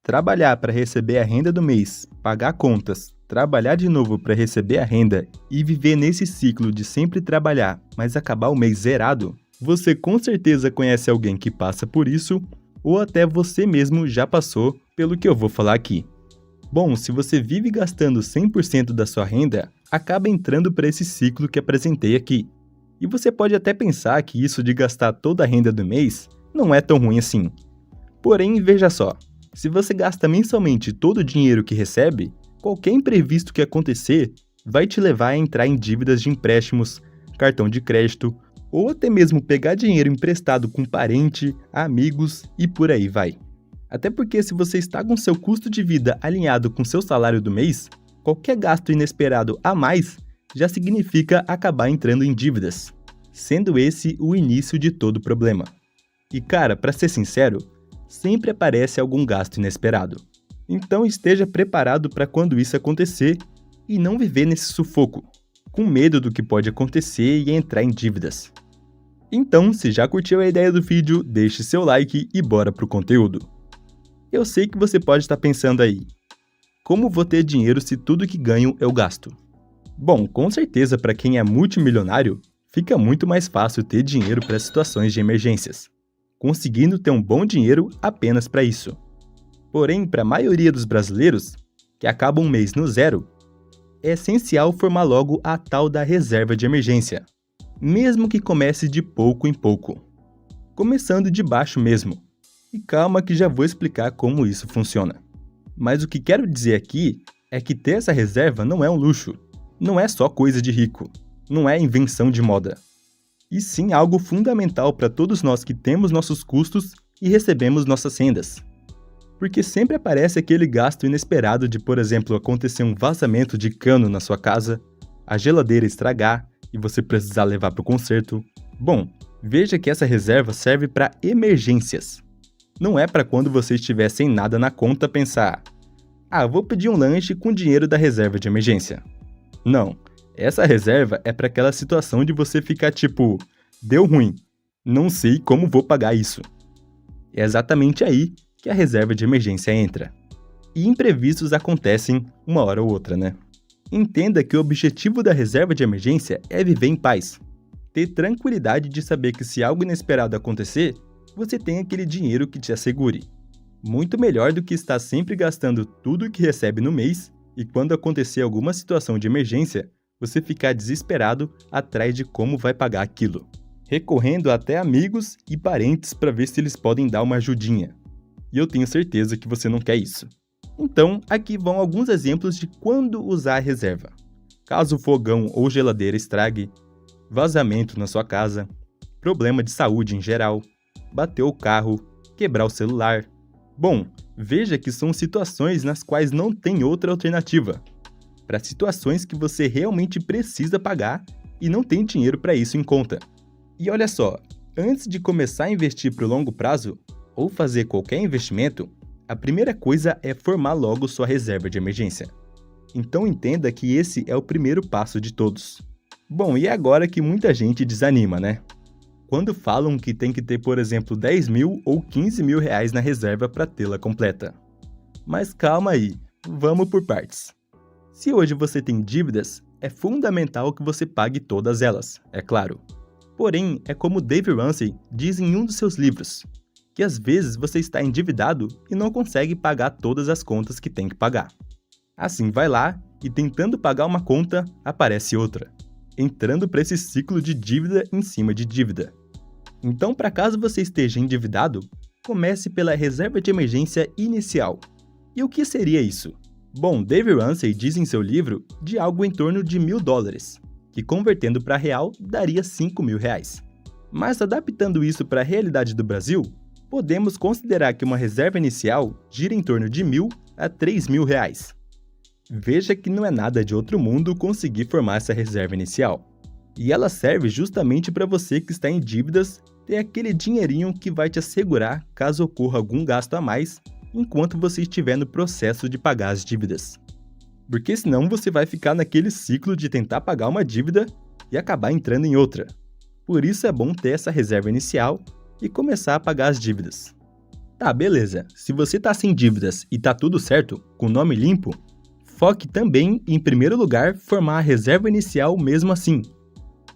Trabalhar para receber a renda do mês, pagar contas, trabalhar de novo para receber a renda e viver nesse ciclo de sempre trabalhar, mas acabar o mês zerado, você com certeza conhece alguém que passa por isso ou até você mesmo já passou pelo que eu vou falar aqui. Bom, se você vive gastando 100% da sua renda, acaba entrando para esse ciclo que apresentei aqui. E você pode até pensar que isso de gastar toda a renda do mês não é tão ruim assim. Porém, veja só, se você gasta mensalmente todo o dinheiro que recebe, qualquer imprevisto que acontecer vai te levar a entrar em dívidas de empréstimos, cartão de crédito, ou até mesmo pegar dinheiro emprestado com parente, amigos e por aí vai. Até porque se você está com seu custo de vida alinhado com seu salário do mês, qualquer gasto inesperado a mais já significa acabar entrando em dívidas, sendo esse o início de todo o problema. E cara, para ser sincero, sempre aparece algum gasto inesperado. Então esteja preparado para quando isso acontecer e não viver nesse sufoco, com medo do que pode acontecer e entrar em dívidas. Então, se já curtiu a ideia do vídeo, deixe seu like e bora pro conteúdo. Eu sei que você pode estar pensando aí, como vou ter dinheiro se tudo que ganho eu gasto? Bom, com certeza para quem é multimilionário, fica muito mais fácil ter dinheiro para situações de emergências, conseguindo ter um bom dinheiro apenas para isso. Porém, para a maioria dos brasileiros, que acabam um mês no zero, é essencial formar logo a tal da reserva de emergência, mesmo que comece de pouco em pouco, começando de baixo mesmo. E calma que já vou explicar como isso funciona. Mas o que quero dizer aqui é que ter essa reserva não é um luxo, não é só coisa de rico, não é invenção de moda. E sim algo fundamental para todos nós que temos nossos custos e recebemos nossas rendas. Porque sempre aparece aquele gasto inesperado de, por exemplo, acontecer um vazamento de cano na sua casa, a geladeira estragar e você precisar levar para o conserto. Bom, veja que essa reserva serve para emergências. Não é para quando você estiver sem nada na conta pensar, vou pedir um lanche com dinheiro da reserva de emergência. Não, essa reserva é para aquela situação de você ficar tipo, deu ruim, não sei como vou pagar isso. É exatamente aí que a reserva de emergência entra. E imprevistos acontecem uma hora ou outra, né? Entenda que o objetivo da reserva de emergência é viver em paz. Ter tranquilidade de saber que se algo inesperado acontecer, você tem aquele dinheiro que te assegure. Muito melhor do que estar sempre gastando tudo o que recebe no mês e quando acontecer alguma situação de emergência, você ficar desesperado atrás de como vai pagar aquilo, recorrendo até amigos e parentes para ver se eles podem dar uma ajudinha. E eu tenho certeza que você não quer isso. Então, aqui vão alguns exemplos de quando usar a reserva. Caso o fogão ou geladeira estrague, vazamento na sua casa, problema de saúde em geral, bater o carro, quebrar o celular. Bom, veja que são situações nas quais não tem outra alternativa. Para situações que você realmente precisa pagar e não tem dinheiro para isso em conta. E olha só, antes de começar a investir para o longo prazo, ou fazer qualquer investimento, a primeira coisa é formar logo sua reserva de emergência. Então entenda que esse é o primeiro passo de todos. Bom, e é agora que muita gente desanima, né? Quando falam que tem que ter, por exemplo, 10 mil ou 15 mil reais na reserva para tê-la completa. Mas calma aí, vamos por partes. Se hoje você tem dívidas, é fundamental que você pague todas elas, é claro. Porém, é como Dave Ramsey diz em um dos seus livros, que às vezes você está endividado e não consegue pagar todas as contas que tem que pagar. Assim vai lá e tentando pagar uma conta, aparece outra, entrando para esse ciclo de dívida em cima de dívida. Então, para caso você esteja endividado, comece pela reserva de emergência inicial. E o que seria isso? Bom, Dave Ramsey diz em seu livro de algo em torno de $1.000, que convertendo para real daria 5 mil reais. Mas adaptando isso para a realidade do Brasil, podemos considerar que uma reserva inicial gira em torno de 1.000 a 3 mil reais. Veja que não é nada de outro mundo conseguir formar essa reserva inicial. E ela serve justamente para você que está em dívidas ter aquele dinheirinho que vai te assegurar caso ocorra algum gasto a mais enquanto você estiver no processo de pagar as dívidas. Porque senão você vai ficar naquele ciclo de tentar pagar uma dívida e acabar entrando em outra. Por isso é bom ter essa reserva inicial e começar a pagar as dívidas. Tá, beleza. Se você tá sem dívidas e tá tudo certo, com nome limpo, foque também em primeiro lugar formar a reserva inicial mesmo assim.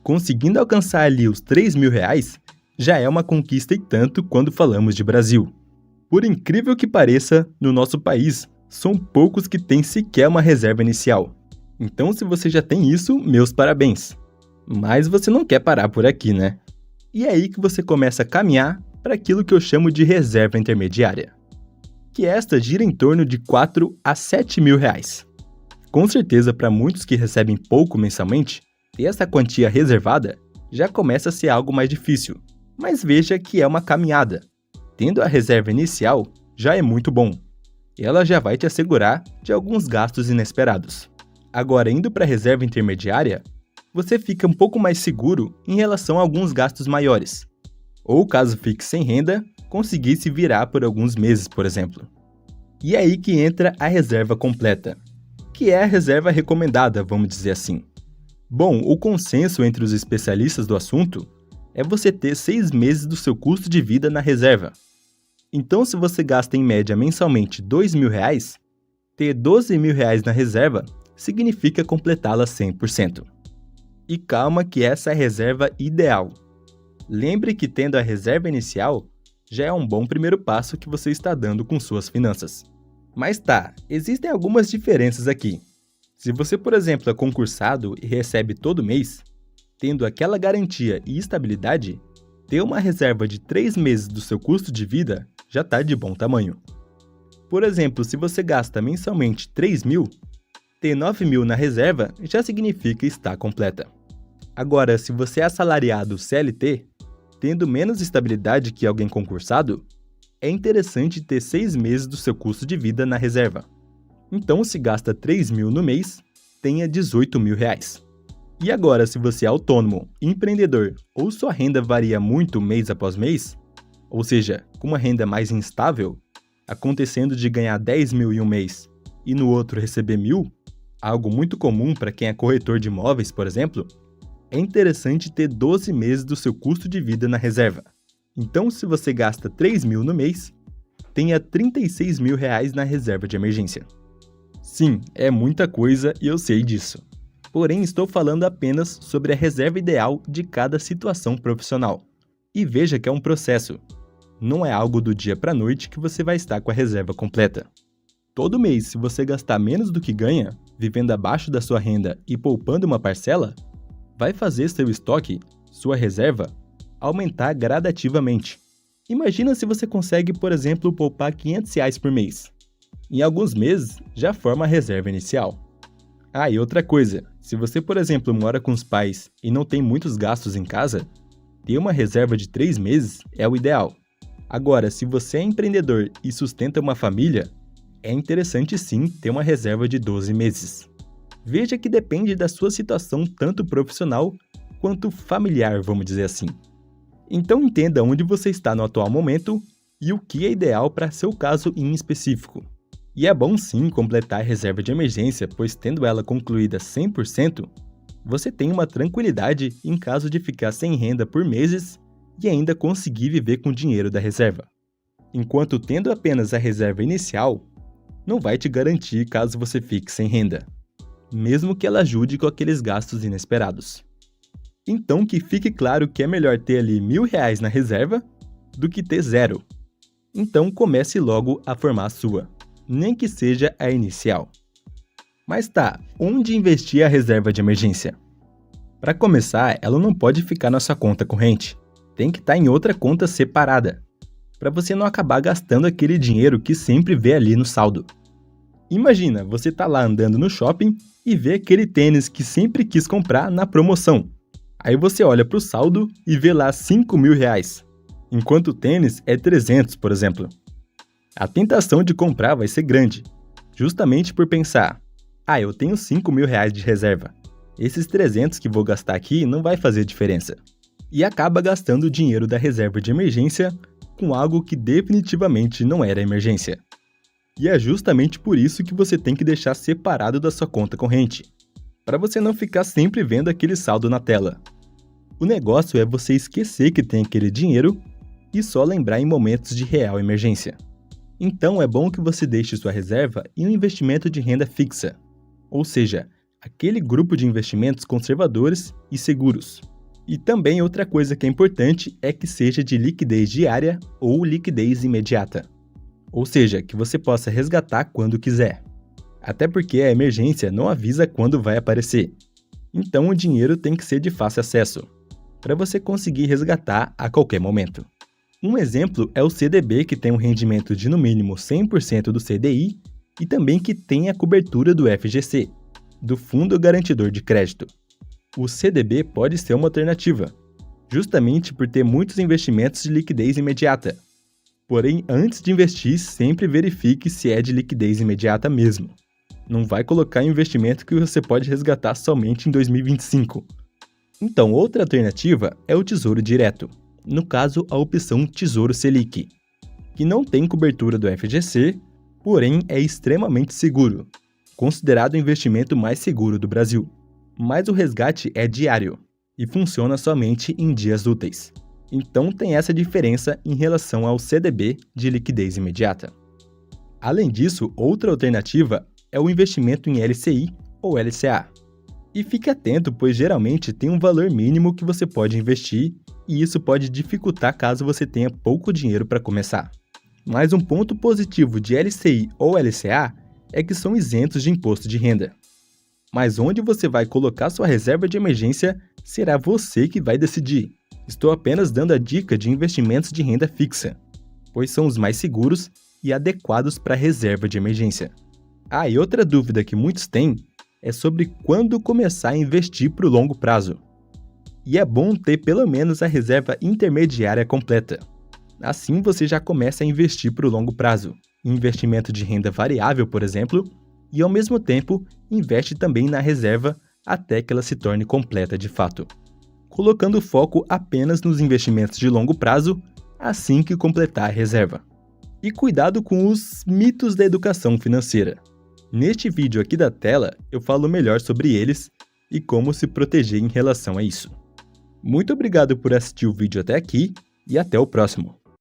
Conseguindo alcançar ali os R$ 3.000, já é uma conquista e tanto quando falamos de Brasil. Por incrível que pareça, no nosso país, são poucos que têm sequer uma reserva inicial. Então, se você já tem isso, meus parabéns. Mas você não quer parar por aqui, né? E é aí que você começa a caminhar para aquilo que eu chamo de reserva intermediária, que esta gira em torno de R$ 4 a R$ 7.000. Com certeza, para muitos que recebem pouco mensalmente, ter essa quantia reservada já começa a ser algo mais difícil, mas veja que é uma caminhada. Tendo a reserva inicial, já é muito bom. Ela já vai te assegurar de alguns gastos inesperados. Agora, indo para a reserva intermediária, você fica um pouco mais seguro em relação a alguns gastos maiores. Ou, caso fique sem renda, conseguir se virar por alguns meses, por exemplo. E é aí que entra a reserva completa, que é a reserva recomendada, vamos dizer assim. Bom, o consenso entre os especialistas do assunto é você ter 6 meses do seu custo de vida na reserva. Então, se você gasta em média mensalmente R$ 2.000, ter R$ 12.000 na reserva significa completá-la 100%. E calma que essa é a reserva ideal. Lembre que tendo a reserva inicial, já é um bom primeiro passo que você está dando com suas finanças. Mas tá, existem algumas diferenças aqui. Se você, por exemplo, é concursado e recebe todo mês, tendo aquela garantia e estabilidade, ter uma reserva de 3 meses do seu custo de vida já está de bom tamanho. Por exemplo, se você gasta mensalmente 3.000, ter 9.000 na reserva já significa estar completa. Agora, se você é assalariado CLT, tendo menos estabilidade que alguém concursado, é interessante ter 6 meses do seu custo de vida na reserva. Então, se gasta 3.000 no mês, tenha R$ 18.000. E agora, se você é autônomo, empreendedor ou sua renda varia muito mês após mês, ou seja, com uma renda mais instável, acontecendo de ganhar 10.000 em um mês e no outro receber 1.000, algo muito comum para quem é corretor de imóveis, por exemplo, é interessante ter 12 meses do seu custo de vida na reserva. Então, se você gasta 3.000 no mês, tenha R$ 36.000 na reserva de emergência. Sim, é muita coisa e eu sei disso. Porém, estou falando apenas sobre a reserva ideal de cada situação profissional. E veja que é um processo. Não é algo do dia para a noite que você vai estar com a reserva completa. Todo mês, se você gastar menos do que ganha, vivendo abaixo da sua renda e poupando uma parcela, vai fazer seu estoque, sua reserva, aumentar gradativamente. Imagina se você consegue, por exemplo, poupar R$ 500 por mês. Em alguns meses, já forma a reserva inicial. Ah, e outra coisa, se você, por exemplo, mora com os pais e não tem muitos gastos em casa, ter uma reserva de 3 meses é o ideal. Agora, se você é empreendedor e sustenta uma família, é interessante sim ter uma reserva de 12 meses. Veja que depende da sua situação tanto profissional quanto familiar, vamos dizer assim. Então entenda onde você está no atual momento e o que é ideal para seu caso em específico. E é bom sim completar a reserva de emergência, pois tendo ela concluída 100%, você tem uma tranquilidade em caso de ficar sem renda por meses e ainda conseguir viver com o dinheiro da reserva. Enquanto tendo apenas a reserva inicial, não vai te garantir caso você fique sem renda, mesmo que ela ajude com aqueles gastos inesperados. Então que fique claro que é melhor ter ali R$ 1.000 na reserva do que ter zero. Então comece logo a formar a sua, nem que seja a inicial. Mas tá, onde investir a reserva de emergência? Para começar, ela não pode ficar na sua conta corrente, tem que estar em outra conta separada, para você não acabar gastando aquele dinheiro que sempre vê ali no saldo. Imagina, você tá lá andando no shopping e vê aquele tênis que sempre quis comprar na promoção. Aí você olha para o saldo e vê lá R$ 5.000, enquanto o tênis é 300, por exemplo. A tentação de comprar vai ser grande, justamente por pensar, eu tenho R$ 5.000 de reserva, esses 300 que vou gastar aqui não vai fazer diferença. E acaba gastando o dinheiro da reserva de emergência com algo que definitivamente não era emergência. E é justamente por isso que você tem que deixar separado da sua conta corrente, para você não ficar sempre vendo aquele saldo na tela. O negócio é você esquecer que tem aquele dinheiro e só lembrar em momentos de real emergência. Então é bom que você deixe sua reserva em um investimento de renda fixa, ou seja, aquele grupo de investimentos conservadores e seguros. E também outra coisa que é importante é que seja de liquidez diária ou liquidez imediata, ou seja, que você possa resgatar quando quiser. Até porque a emergência não avisa quando vai aparecer. Então o dinheiro tem que ser de fácil acesso, para você conseguir resgatar a qualquer momento. Um exemplo é o CDB, que tem um rendimento de no mínimo 100% do CDI e também que tem a cobertura do FGC, do Fundo Garantidor de Crédito. O CDB pode ser uma alternativa, justamente por ter muitos investimentos de liquidez imediata. Porém, antes de investir, sempre verifique se é de liquidez imediata mesmo. Não vai colocar em investimento que você pode resgatar somente em 2025. Então, outra alternativa é o Tesouro Direto, no caso a opção Tesouro Selic, que não tem cobertura do FGC, porém é extremamente seguro, considerado o investimento mais seguro do Brasil. Mas o resgate é diário e funciona somente em dias úteis. Então tem essa diferença em relação ao CDB de liquidez imediata. Além disso, outra alternativa é o investimento em LCI ou LCA. E fique atento, pois geralmente tem um valor mínimo que você pode investir e isso pode dificultar caso você tenha pouco dinheiro para começar. Mas um ponto positivo de LCI ou LCA é que são isentos de imposto de renda. Mas onde você vai colocar sua reserva de emergência será você que vai decidir. Estou apenas dando a dica de investimentos de renda fixa, pois são os mais seguros e adequados para reserva de emergência. Ah, e outra dúvida que muitos têm é sobre quando começar a investir para o longo prazo. E é bom ter pelo menos a reserva intermediária completa. Assim você já começa a investir para o longo prazo, em investimento de renda variável, por exemplo, e ao mesmo tempo investe também na reserva até que ela se torne completa de fato, colocando foco apenas nos investimentos de longo prazo assim que completar a reserva. E cuidado com os mitos da educação financeira. Neste vídeo aqui da tela, eu falo melhor sobre eles e como se proteger em relação a isso. Muito obrigado por assistir o vídeo até aqui e até o próximo.